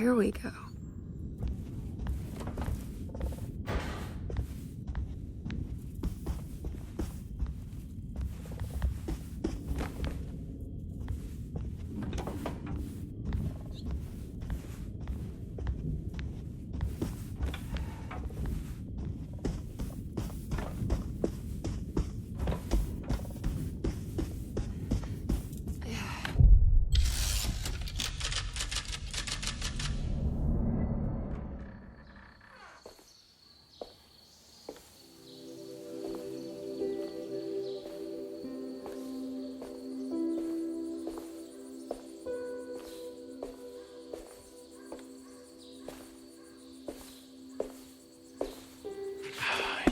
Here we go.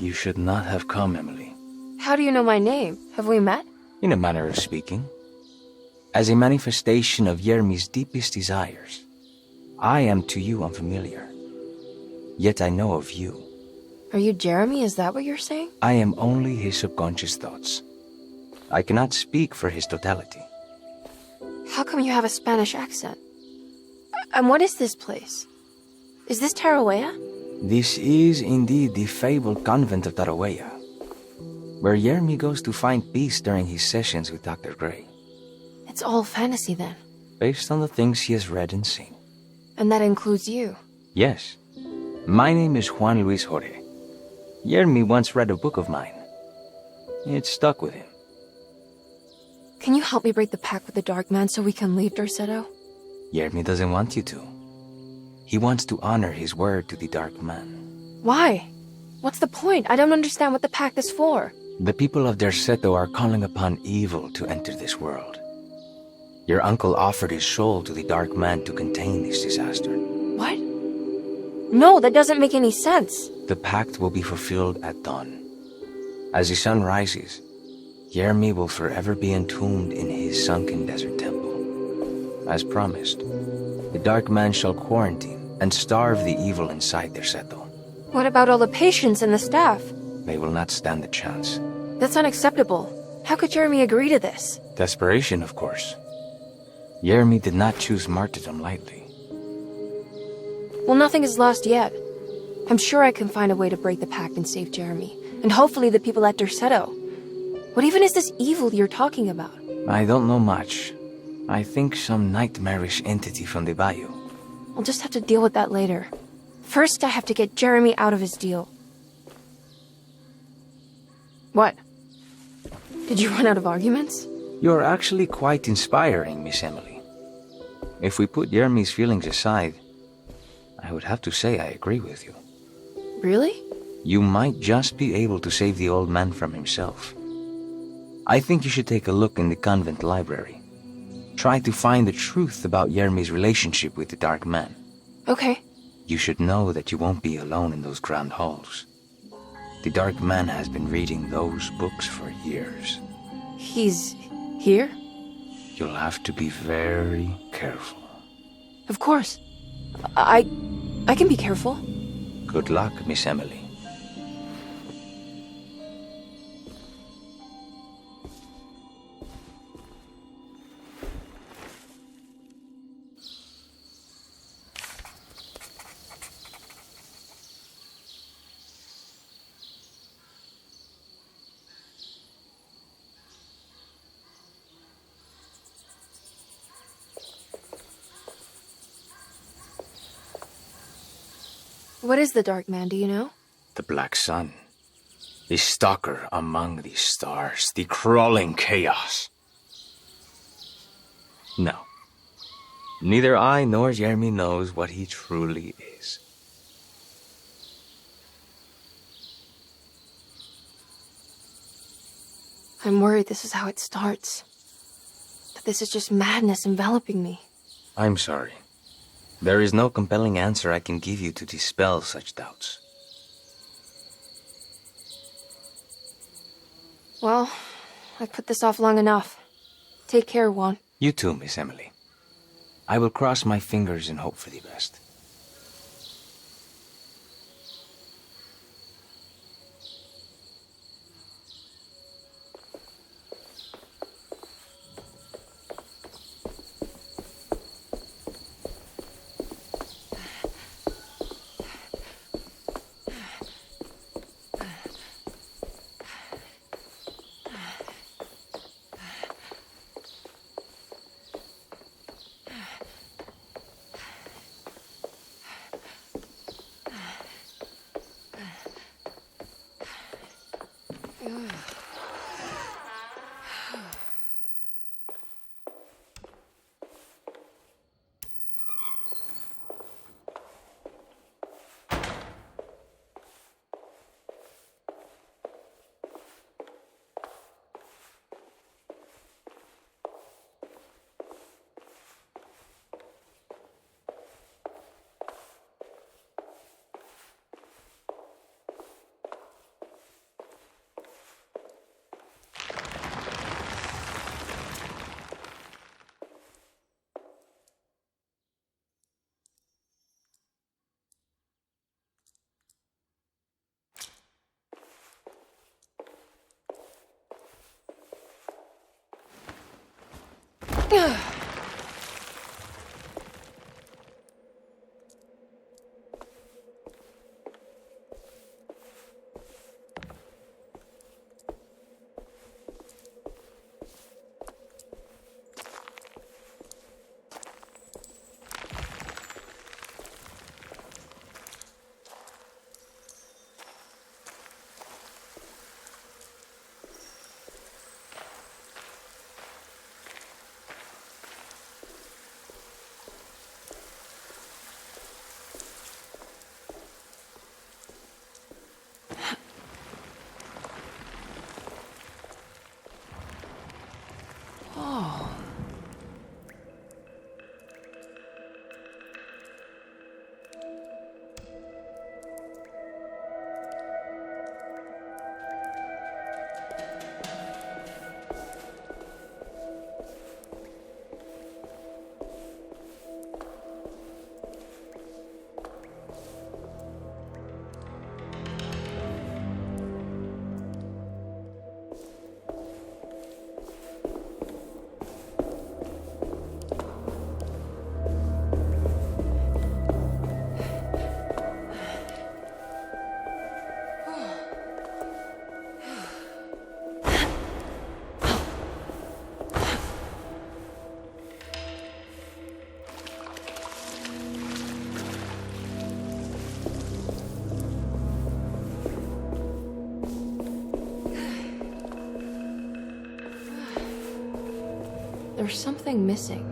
You should not have come, Emily. How do you know my name? Have we met? In a manner of speaking. As a manifestation of Jeremy's deepest desires, I am to you unfamiliar. Yet I know of you. Are you Jeremy? Is that what you're saying? I am only his subconscious thoughts. I cannot speak for his totality. How come you have a Spanish accent? And what is this place? Is this Tarawea? This is indeed the fabled convent of Tarawea, where Jeremy goes to find peace during his sessions with Dr. Gray. It's all fantasy then. Based on the things he has read and seen. And that includes you. Yes. My name is Juan Luis Jorge. Jeremy once read a book of mine. It stuck with him. Can you help me break the pact with the Dark Man so we can leave Derceto? Jeremy doesn't want you to. He wants to honor his word to the Dark Man. Why? What's the point? I don't understand what the pact is for. The people of Derceto are calling upon evil to enter this world. Your uncle offered his soul to the Dark Man to contain this disaster. What? No, that doesn't make any sense. The pact will be fulfilled at dawn. As the sun rises, Jeremy will forever be entombed in his sunken desert temple. As promised, the Dark Man shall quarantine and starve the evil inside Derceto. What about all the patients and the staff? They will not stand a chance. That's unacceptable. How could Jeremy agree to this? Desperation, of course. Jeremy did not choose martyrdom lightly. Well, nothing is lost yet. I'm sure I can find a way to break the pact and save Jeremy. And hopefully the people at Derceto. What even is this evil you're talking about? I don't know much. I think some nightmarish entity from the bayou. I'll just have to deal with that later. First, I have to get Jeremy out of his deal. What? Did you run out of arguments? You're actually quite inspiring, Miss Emily. If we put Jeremy's feelings aside, I would have to say I agree with you. Really? You might just be able to save the old man from himself. I think you should take a look in the convent library. Try to find the truth about Jeremy's relationship with the Dark Man. Okay. You should know that you won't be alone in those grand halls. The Dark Man has been reading those books for years. He's here? You'll have to be very careful. Of course. I can be careful. Good luck, Miss Emily. What is the Dark Man, do you know? The Black Sun. The stalker among the stars. The crawling chaos. No. Neither I nor Jeremy knows what he truly is. I'm worried this is how it starts. That this is just madness enveloping me. I'm sorry. There is no compelling answer I can give you to dispel such doubts. Well, I've put this off long enough. Take care, Juan. You too, Miss Emily. I will cross my fingers and hope for the best. There's something missing.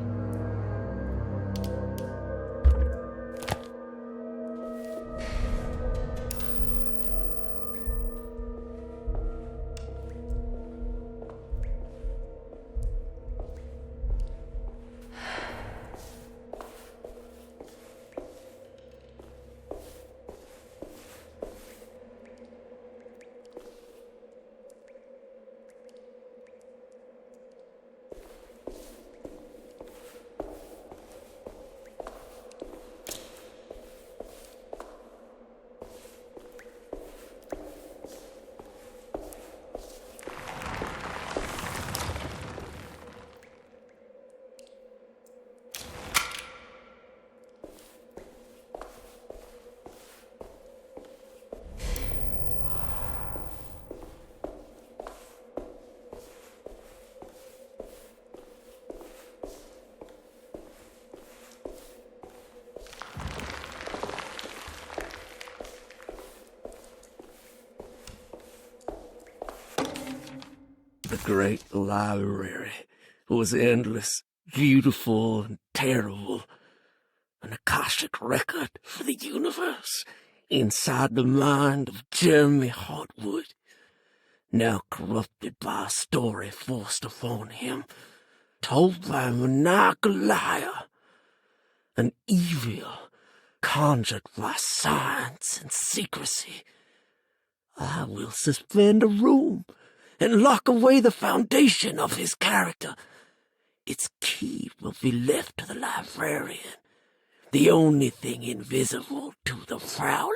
The great library was endless, beautiful, and terrible. An Akashic record for the universe inside the mind of Jeremy Hartwood, now corrupted by a story forced upon him, told by a maniacal liar, an evil conjured by science and secrecy. I will suspend a room and lock away the foundation of his character. Its key will be left to the librarian, the only thing invisible to the prowler.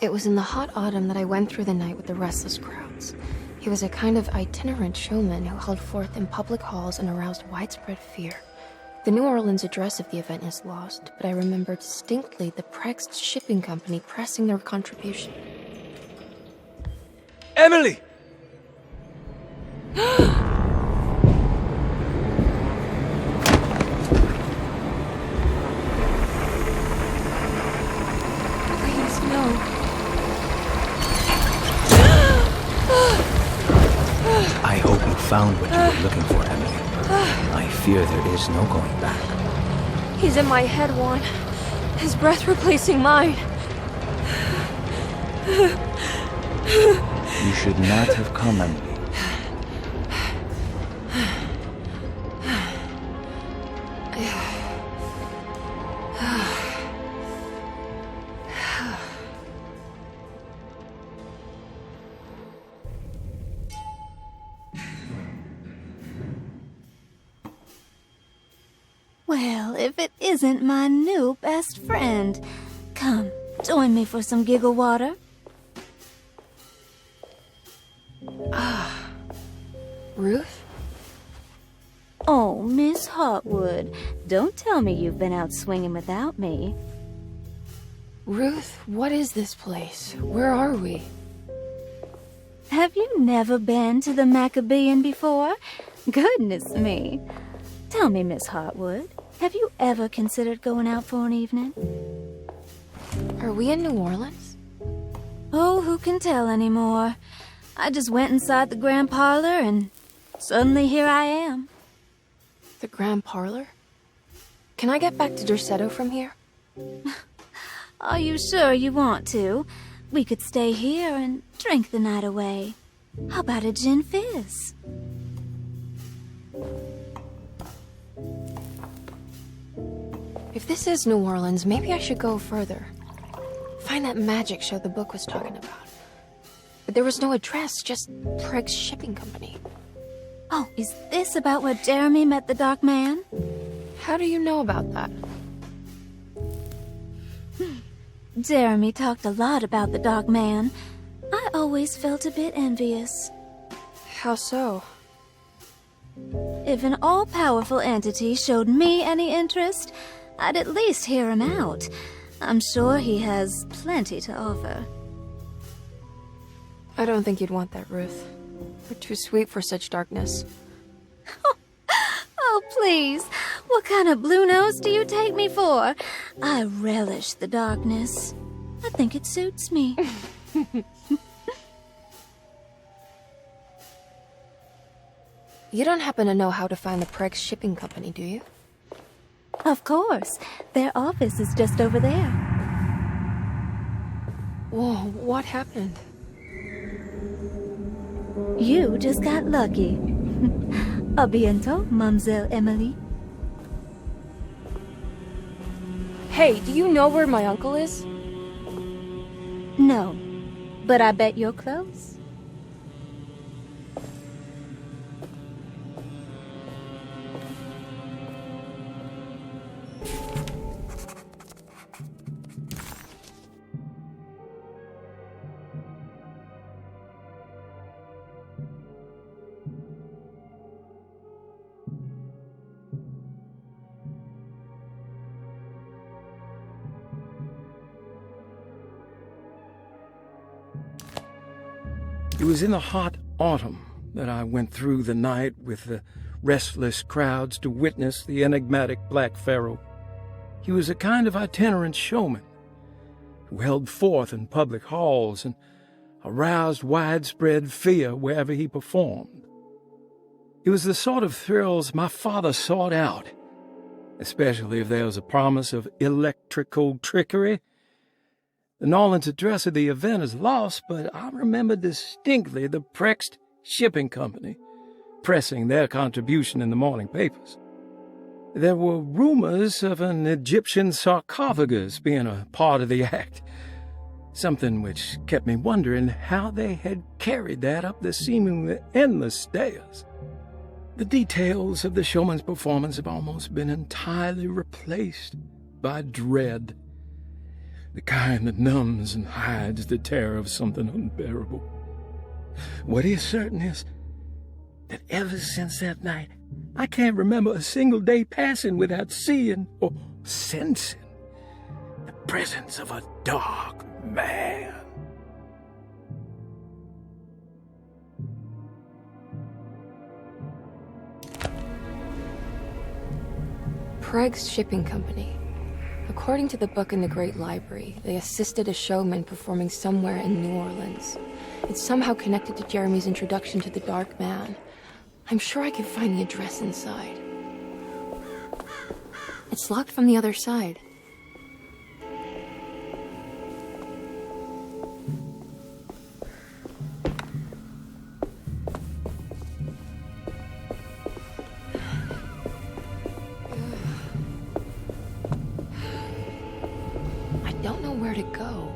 It was in the hot autumn that I went through the night with the restless crowds. He was a kind of itinerant showman who held forth in public halls and aroused widespread fear. The New Orleans address of the event is lost, but I remember distinctly the Prext shipping company pressing their contribution. Emily! Please, no. I hope you found what you were looking for, Emily. I fear there is no going back. He's in my head, Juan. His breath replacing mine. You should not have come, Emily. Well, if it isn't my new best friend. Come, join me for some giggle water. Ruth? Oh, Miss Hartwood, don't tell me you've been out swinging without me. Ruth, what is this place? Where are we? Have you never been to the Maccabean before? Goodness me. Tell me, Miss Hartwood, have you ever considered going out for an evening? Are we in New Orleans? Oh, who can tell anymore? I just went inside the grand parlor and suddenly here I am. The Grand Parlor? Can I get back to Derceto from here? Are you sure you want to? We could stay here and drink the night away. How about a gin fizz? If this is New Orleans, maybe I should go further. Find that magic show the book was talking about. But there was no address, just Prext Shipping Company. Oh, is this about where Jeremy met the Dark Man? How do you know about that? Jeremy talked a lot about the Dark Man. I always felt a bit envious. How so? If an all-powerful entity showed me any interest, I'd at least hear him out. I'm sure he has plenty to offer. I don't think you'd want that, Ruth. You're too sweet for such darkness. Oh, please. What kind of blue nose do you take me for? I relish the darkness. I think it suits me. You don't happen to know how to find the Prext Shipping Company, do you? Of course. Their office is just over there. Whoa, what happened? You just got lucky. A bientôt, Mademoiselle Emily. Hey, do you know where my uncle is? No, but I bet you're close. It was in the hot autumn that I went through the night with the restless crowds to witness the enigmatic Black Pharaoh. He was a kind of itinerant showman who held forth in public halls and aroused widespread fear wherever he performed. It was the sort of thrills my father sought out, especially if there was a promise of electrical trickery. The Nolan's address of the event is lost, but I remember distinctly the Prext Shipping Company pressing their contribution in the morning papers. There were rumors of an Egyptian sarcophagus being a part of the act, something which kept me wondering how they had carried that up the seemingly endless stairs. The details of the showman's performance have almost been entirely replaced by dread. The kind that numbs and hides the terror of something unbearable. What is certain is that ever since that night, I can't remember a single day passing without seeing or sensing the presence of a dark man. Craig's Shipping Company. According to the book in the Great Library, they assisted a showman performing somewhere in New Orleans. It's somehow connected to Jeremy's introduction to the Dark Man. I'm sure I can find the address inside. It's locked from the other side. I don't know where to go.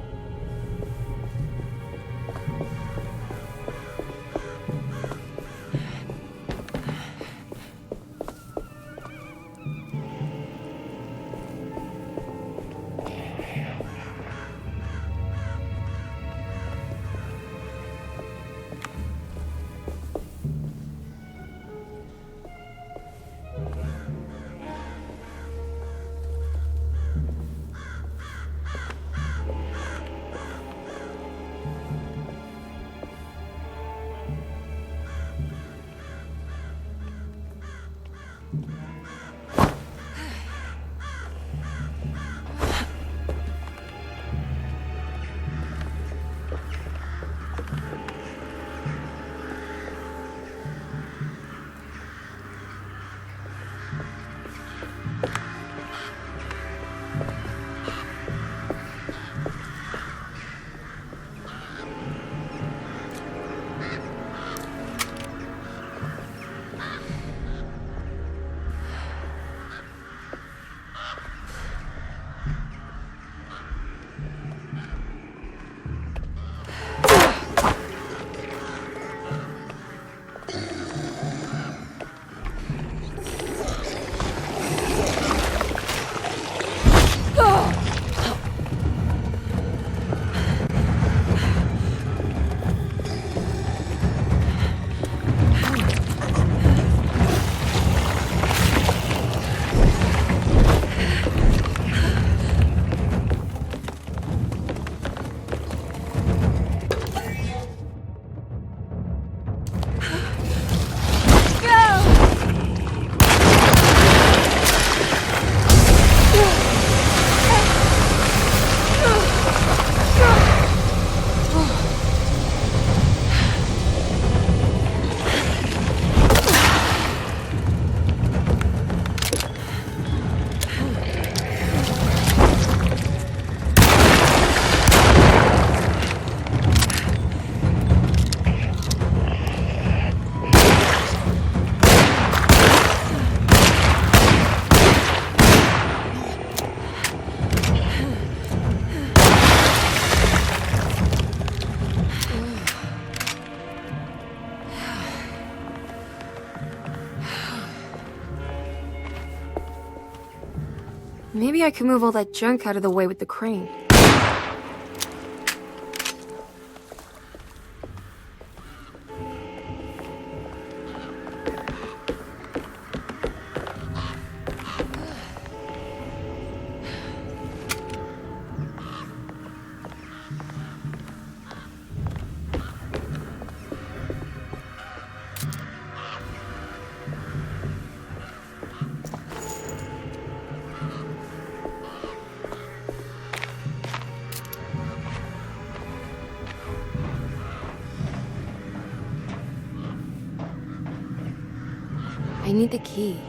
Maybe I can move all that junk out of the way with the crane. I need the key.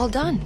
all done.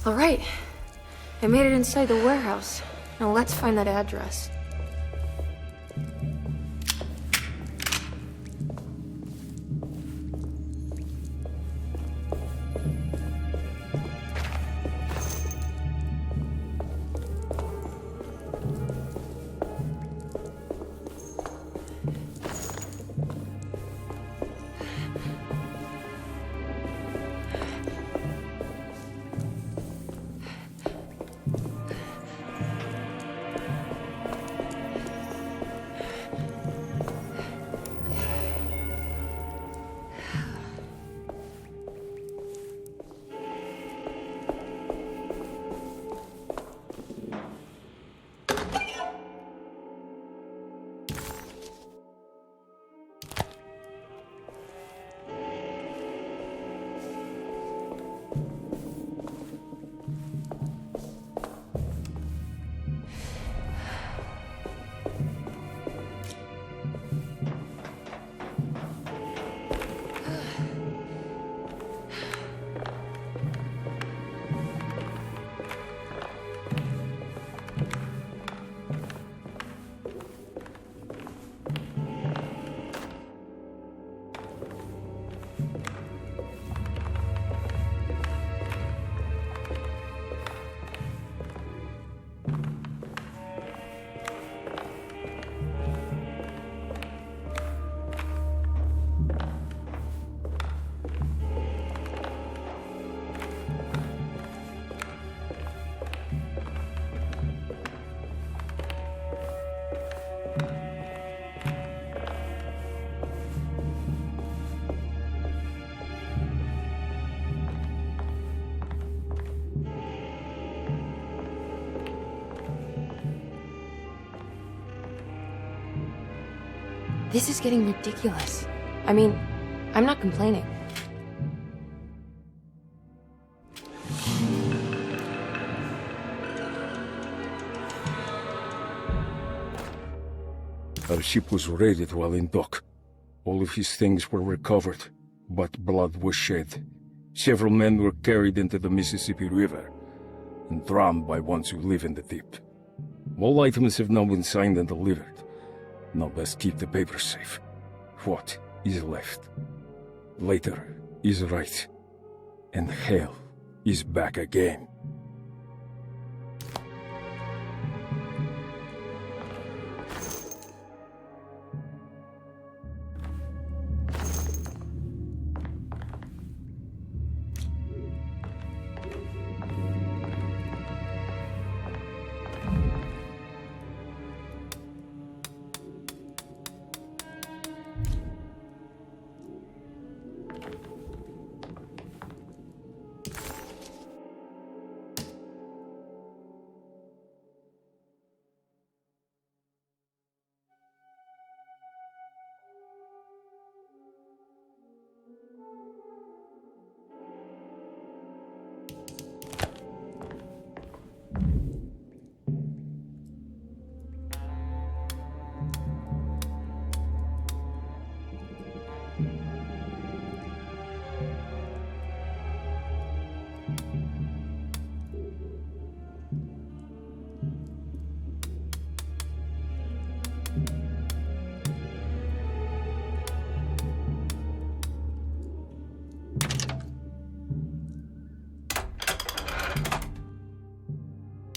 All right. I made it inside the warehouse. Now let's find that address. This is getting ridiculous. I mean, I'm not complaining. Our ship was raided while in dock. All of his things were recovered, but blood was shed. Several men were carried into the Mississippi River and drowned by ones who live in the deep. All items have now been signed and delivered. Now best keep the papers safe. What is left? Later is right, and hell is back again.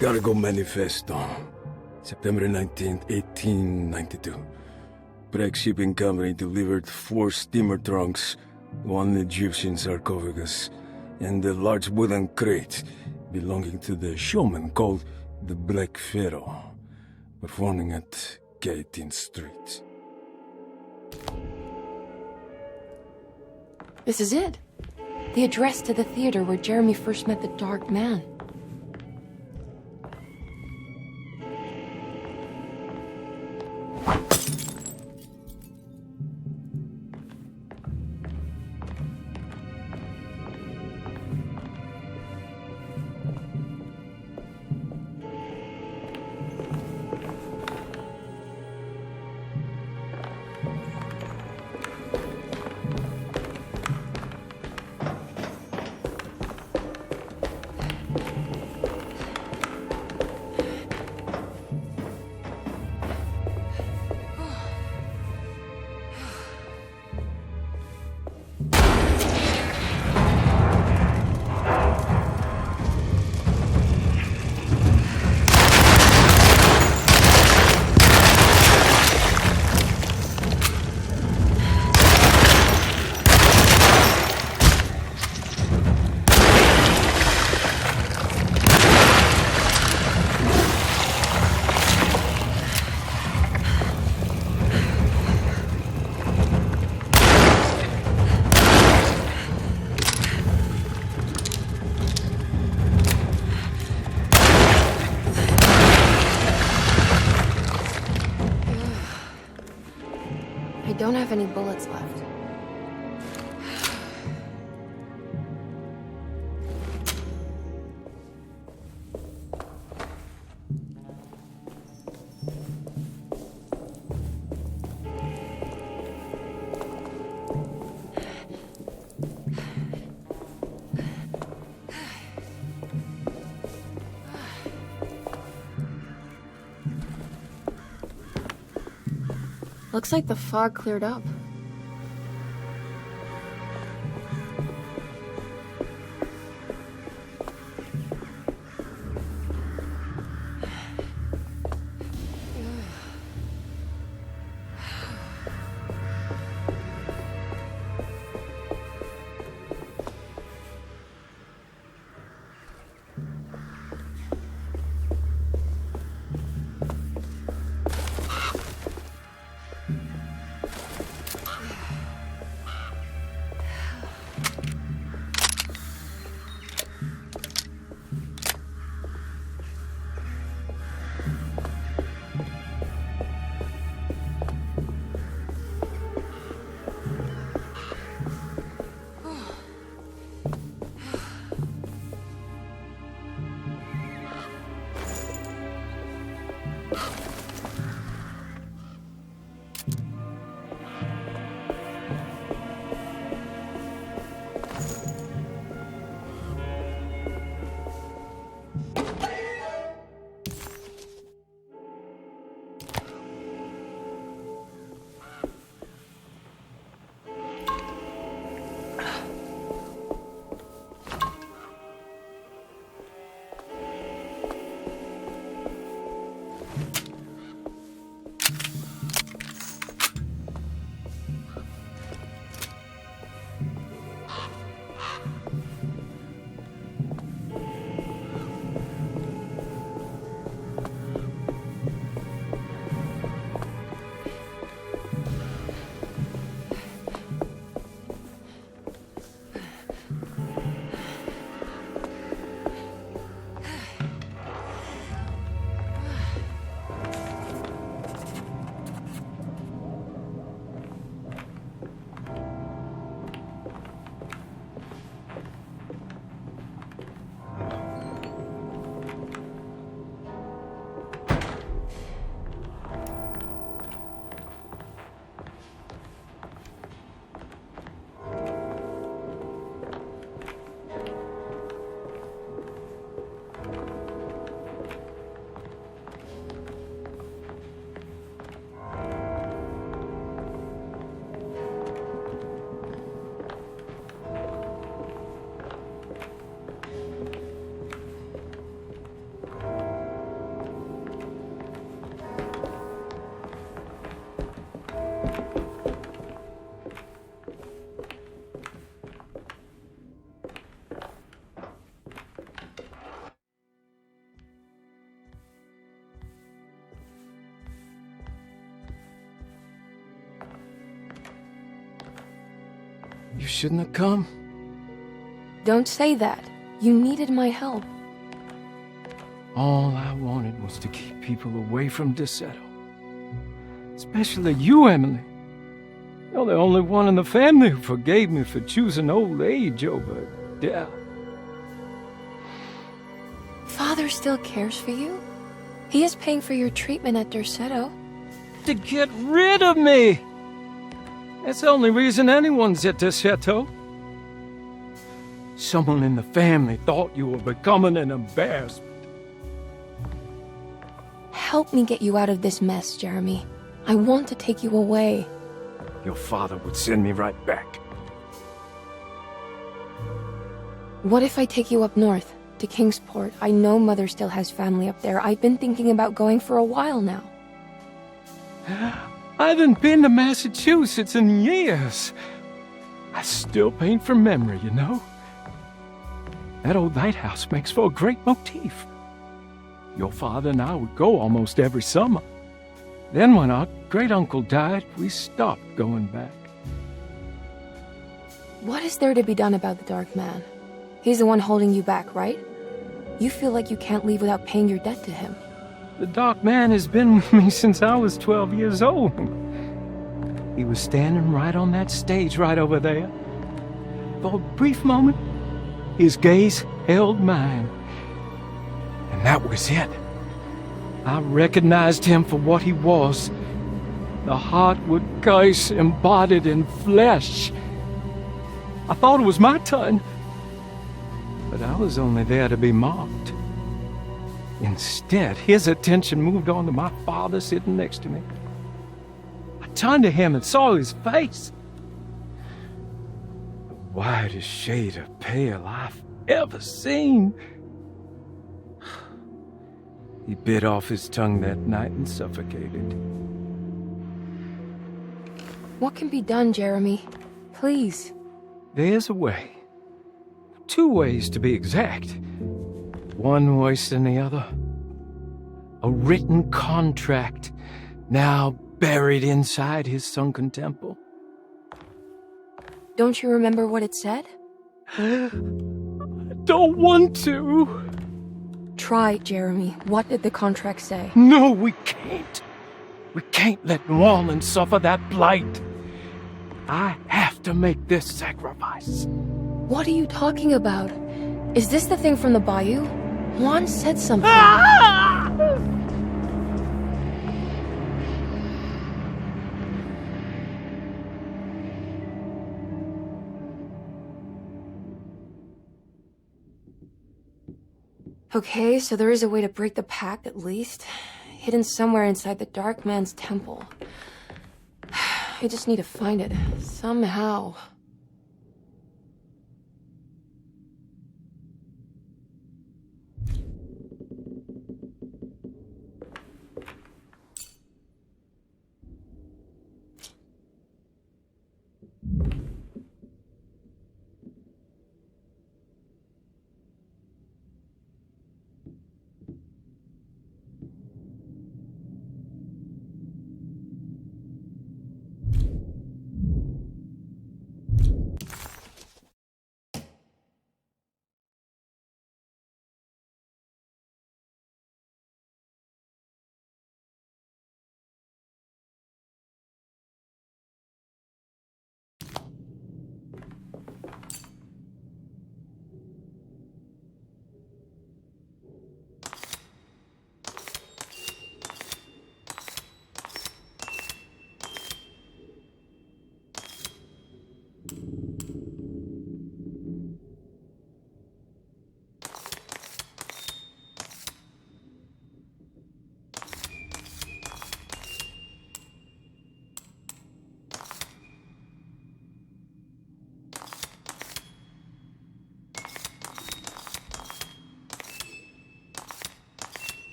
Cargo Manifesto, September 19th, 1892. Prague Shipping Company delivered 4 steamer trunks, 1 Egyptian sarcophagus, and a large wooden crate belonging to the showman called the Black Pharaoh, performing at 18th Street. This is it. The address to the theater where Jeremy first met the Dark Man. I don't have any bullets left. Looks like the fog cleared up. You shouldn't have come. Don't say that. You needed my help. All I wanted was to keep people away from Derceto. Especially you, Emily. You're the only one in the family who forgave me for choosing old age over death. Father still cares for you? He is paying for your treatment at Derceto. To get rid of me! That's the only reason anyone's at Derceto. Someone in the family thought you were becoming an embarrassment. Help me get you out of this mess, Jeremy. I want to take you away. Your father would send me right back. What if I take you up north, to Kingsport? I know Mother still has family up there. I've been thinking about going for a while now. I haven't been to Massachusetts in years. I still paint from memory, you know. That old lighthouse makes for a great motif. Your father and I would go almost every summer. Then when our great-uncle died, we stopped going back. What is there to be done about the Dark Man? He's the one holding you back, right? You feel like you can't leave without paying your debt to him. The Dark Man has been with me since I was 12 years old. He was standing right on that stage right over there. For a brief moment, his gaze held mine. And that was it. I recognized him for what he was. The Hartwood curse embodied in flesh. I thought it was my turn. But I was only there to be mocked. Instead, his attention moved on to my father sitting next to me. I turned to him and saw his face. The whitest shade of pale I've ever seen. He bit off his tongue that night and suffocated. What can be done, Jeremy? Please. There's a way. 2 ways to be exact. One worse than the other. A written contract, now buried inside his sunken temple. Don't you remember what it said? I don't want to. Try, Jeremy. What did the contract say? No, we can't. We can't let Wallen suffer that blight. I have to make this sacrifice. What are you talking about? Is this the thing from the bayou? Juan said something. Okay, so there is a way to break the pact, at least. Hidden somewhere inside the Dark Man's temple. I just need to find it, somehow.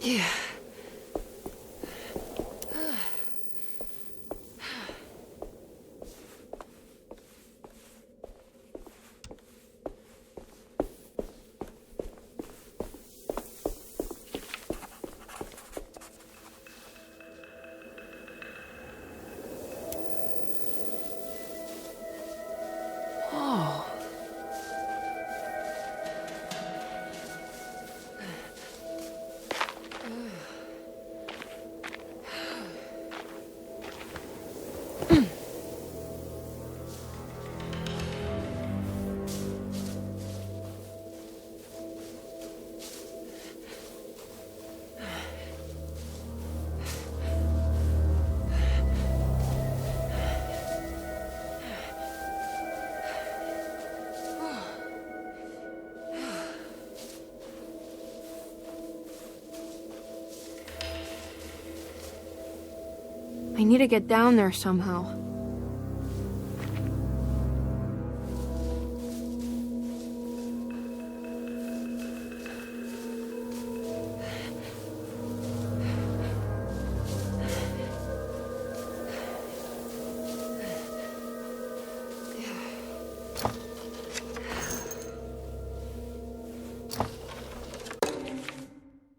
Yeah. I need to get down there somehow.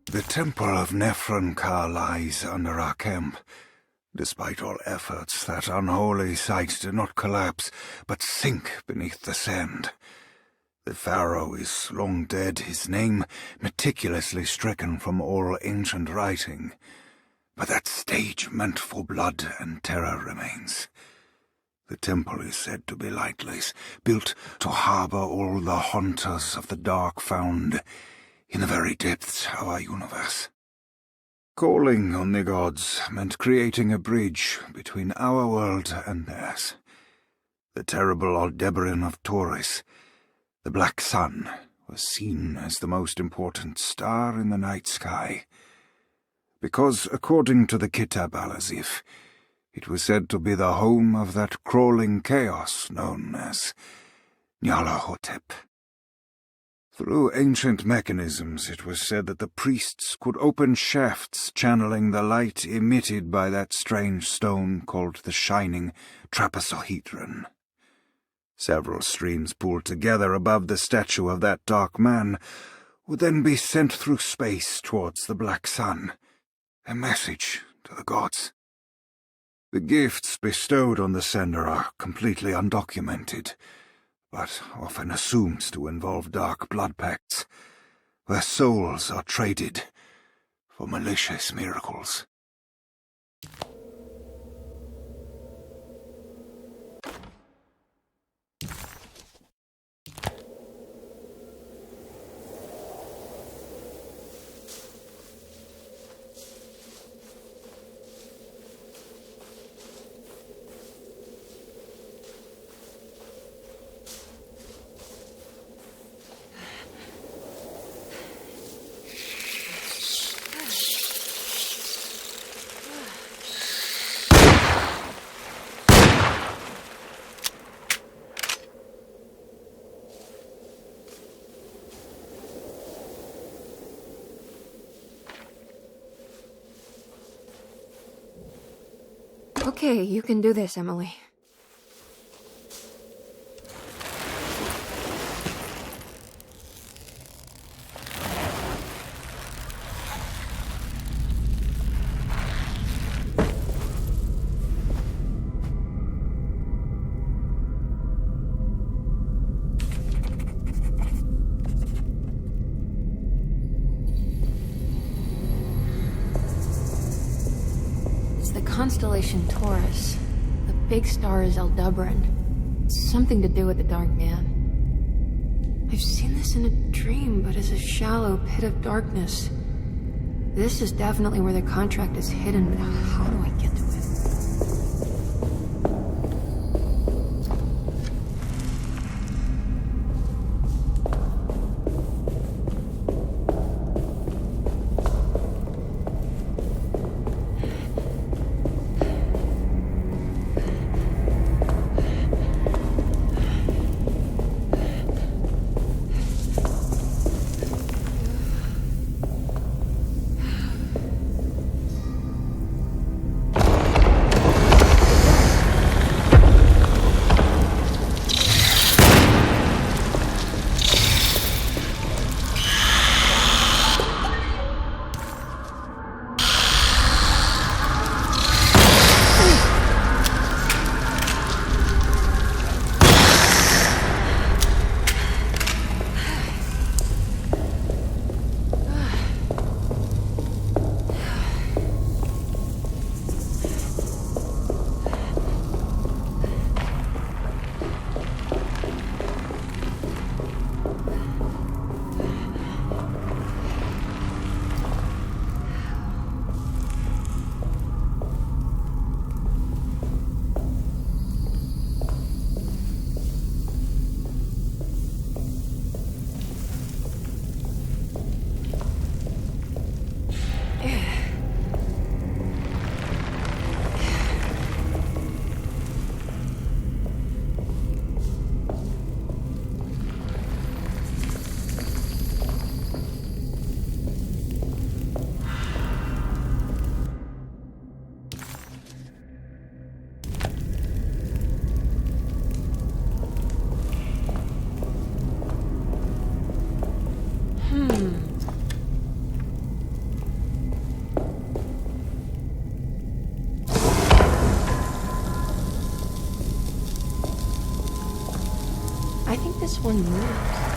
The temple of Nephron-Ka lies under our camp. Despite all efforts, that unholy site did not collapse, but sink beneath the sand. The pharaoh is long dead, his name meticulously stricken from all ancient writing. But that stage meant for blood and terror remains. The temple is said to be lightless, built to harbour all the haunters of the dark found in the very depths of our universe. Calling on the gods meant creating a bridge between our world and theirs. The terrible Aldebaran of Taurus, the Black Sun, was seen as the most important star in the night sky, because, according to the Kitab al-Azif, it was said to be the home of that crawling chaos known as Nyarlathotep. Through ancient mechanisms, it was said that the priests could open shafts channeling the light emitted by that strange stone called the Shining Trapezohedron. Several streams pooled together above the statue of that dark man would then be sent through space towards the Black Sun, a message to the gods. The gifts bestowed on the sender are completely undocumented, but often assumed to involve dark blood pacts, where souls are traded for malicious miracles. Okay, you can do this, Emily. Constellation Taurus. The big star is Aldebaran. It's something to do with the Dark Man. I've seen this in a dream, but as a shallow pit of darkness. This is definitely where the contract is hidden, but how do I get to it? think this one moves.